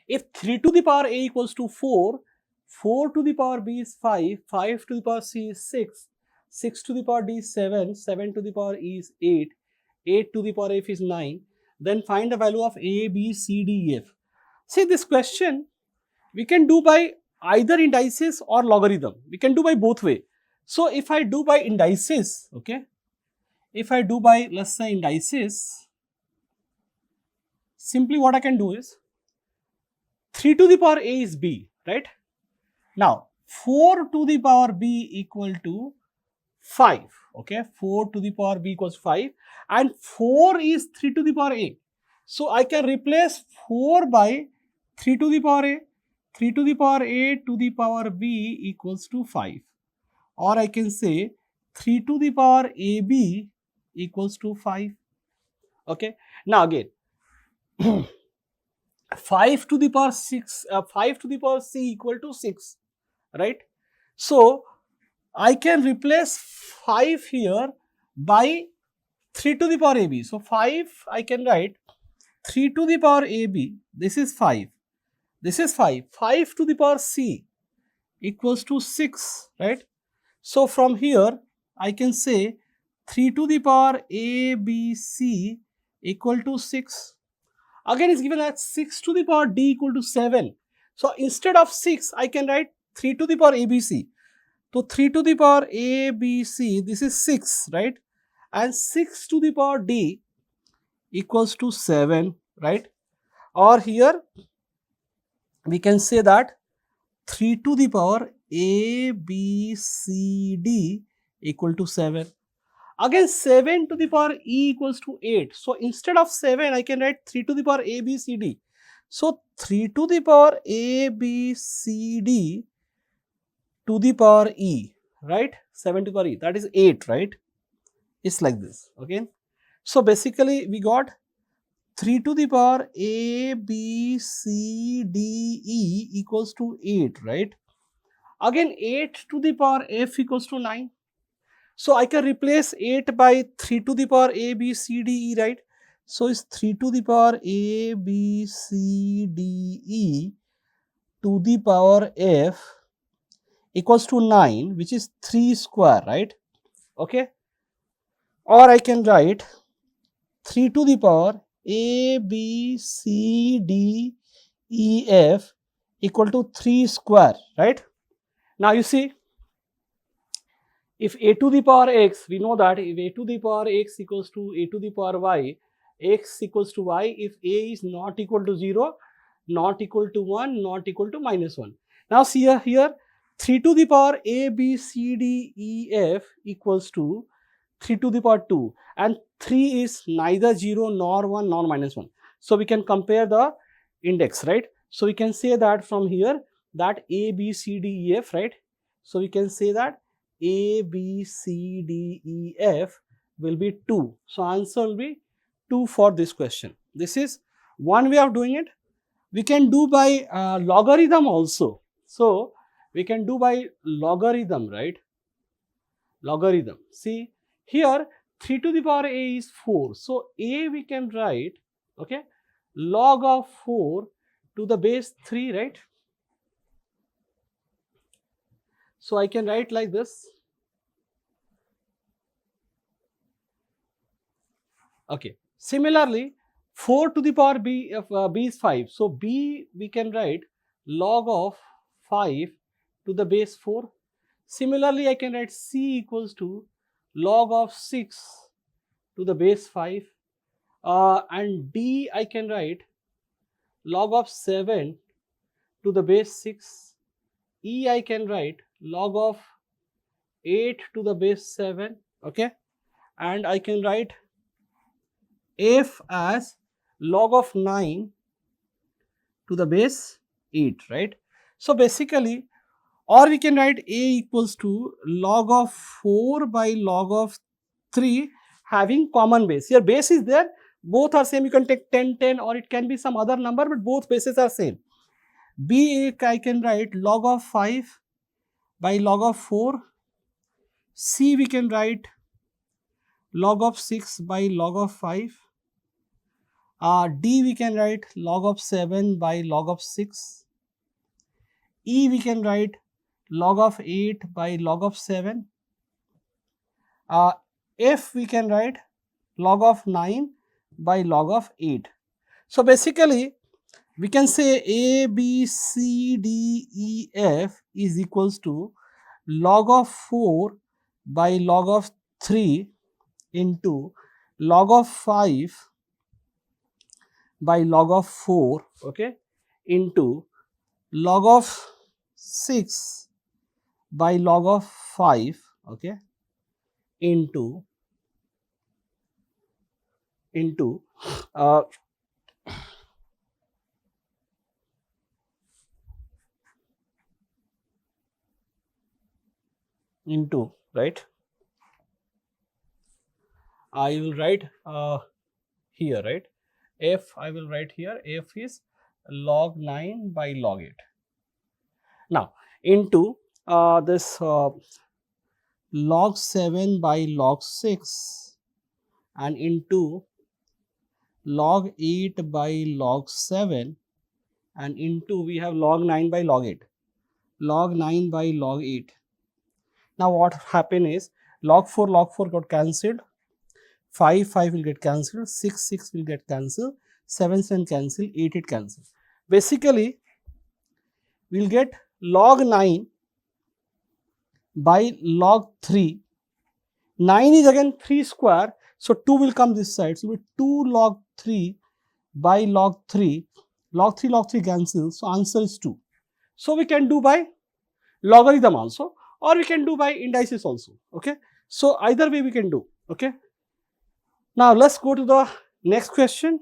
If 3 to the power a equals to 4, 4 to the power b is 5, 5 to the power c is 6, 6 to the power d is 7, 7 to the power e is 8, 8 to the power f is 9, then find the value of a, b, c, d, e, f. See, this question we can do by either indices or logarithm. We can do by both way. So if I do by indices, okay, if I do by, let's say, indices, simply what I can do is 3 to the power a is b, right? Now 4 to the power b equal to 5, okay, 4 to the power b equals 5 and 4 is 3 to the power a. So I can replace 4 by 3 to the power a, 3 to the power a to the power b equals to 5, or I can say 3 to the power ab equals to 5, okay. Now again 5 to the power 6, 5 to the power c equal to 6, right? So I can replace 5 here by 3 to the power ab. So 5 I can write 3 to the power ab, this is 5, this is 5, 5 to the power c equals to 6, right? So from here I can say 3 to the power a, b, c equal to 6. Again is given as 6 to the power d equal to 7. So instead of 6 I can write 3 to the power abc. So 3 to the power abc, this is 6, right? And 6 to the power d equals to 7, right? Or here we can say that 3 to the power a, b, c, d equal to 7. Again 7 to the power e equals to 8. So instead of 7 I can write 3 to the power a, b, c, d. So 3 to the power a, b, c, d to the power e, right? 7 to the power e, that is 8, right? It's like this, okay. So basically we got 3 to the power a, b, c, d, e equals to 8, right? Again 8 to the power f equals to 9. So I can replace 8 by 3 to the power a, b, c, d, e, right? So it's 3 to the power a, b, c, d, e to the power f equals to 9, which is 3 square, right? Okay. Or I can write 3 to the power a, b, c, d, e, f equal to 3 square, right? Now you see, if a to the power x, we know that if a to the power x equals to a to the power y, x equals to y if a is not equal to 0, not equal to 1, not equal to -1. Now see here 3 to the power a, b, c, d, e, f equals to 3 to the power 2 and 3 is neither 0 nor 1 nor -1. So we can compare the index, right? So we can say that from here that a, b, c, d, e, f, right? So we can say that a, b, c, d, e, f will be 2. So answer will be 2 for this question. This is one way of doing it. We can do by logarithm also. So we can do by logarithm, right? Logarithm. See here 3 to the power a is 4. So a we can write, okay, log of 4 to the base 3, right? So I can write like this. Okay. Similarly, 4 to the power b of b is 5. So b we can write log of 5 to the base 4. Similarly, I can write c equals to log of 6 to the base 5. And d I can write log of 7 to the base 6. E I can write log of 8 to the base 7, okay, and I can write f as log of 9 to the base 8, right? So basically, or we can write a equals to log of 4 by log of 3 having common base. Here base is there, both are same, you can take 10, 10 or it can be some other number, but both bases are same. B I can write log of 5 by log of 4. C we can write log of 6 by log of 5. D we can write log of 7 by log of 6. E we can write log of 8 by log of 7. F we can write log of 9 by log of 8. So basically we can say A, B, C, D, E, F is equals to log of 4 by log of 3 into log of 5 by log of 4, okay, into log of 6 by log of 5, okay, into right, I will write here, right, F I will write here, F is log 9 by log 8. Now into this log 7 by log 6 and into log 8 by log 7 and into we have log 9 by log 8, log 9 by log 8. Now what happen is log 4 got cancelled, 5 will get cancelled, 6 will get cancelled, 7 cancel, 8 cancel. Basically we will get log 9 by log 3. 9 is again 3 square, so 2 will come this side, so it will be 2 log 3 by log 3. Log 3 cancels, so answer is 2. So we can do by logarithm also, or we can do by indices also, okay. So either way we can do, okay. Now let's go to the next question.